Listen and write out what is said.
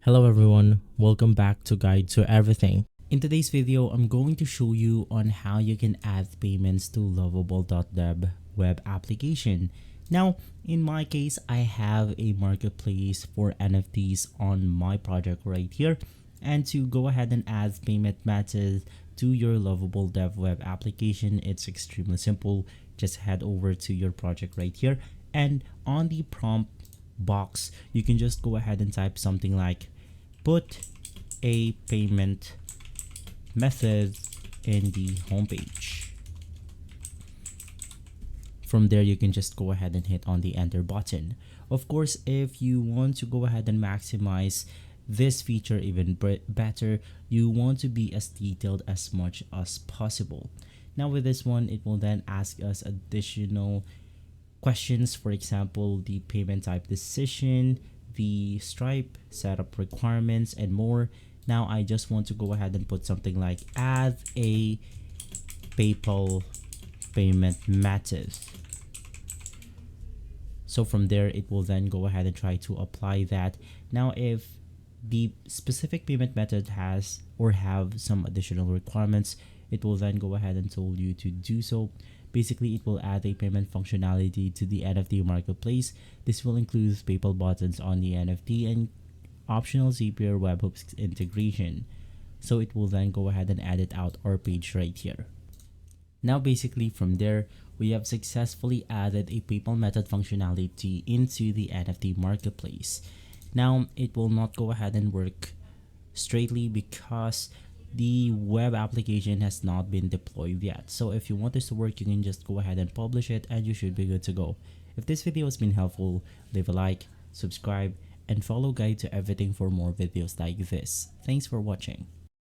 Hello everyone, welcome back to Guide to Everything. In today's video, I'm going to show you on how you can add payments to Lovable.dev Web Application. Now, in my case, I have a marketplace for NFTs on my project right here. And to go ahead and add payment methods to your Lovable.dev Web Application, it's extremely simple. Just head over to your project right here, and on the prompt box, you can just go ahead and type something like put a payment method in the homepage. From there, you can just go ahead and hit on the enter button. Of course, if you want to go ahead and maximize this feature even better, you want to be as detailed as much as possible. Now with this one, it will then ask us additional questions, for example, the payment type decision, the Stripe setup requirements, and more. Now I just want to go ahead and put something like add a PayPal payment method. So from there, it will then go ahead and try to apply that. Now if the specific payment method has or have some additional requirements, it will then go ahead and tell you to do so. Basically, it will add a payment functionality to the NFT marketplace. This will include PayPal buttons on the NFT and optional Zapier webhooks integration. So it will then go ahead and add it out our page right here. Now basically from there, we have successfully added a PayPal method functionality into the NFT marketplace. Now it will not go ahead and work straightly because the web application has not been deployed yet. So if you want this to work, you can just go ahead and publish it and you should be good to go. If this video has been helpful, leave a like, subscribe, and follow Guide to Everything for more videos like this. Thanks for watching.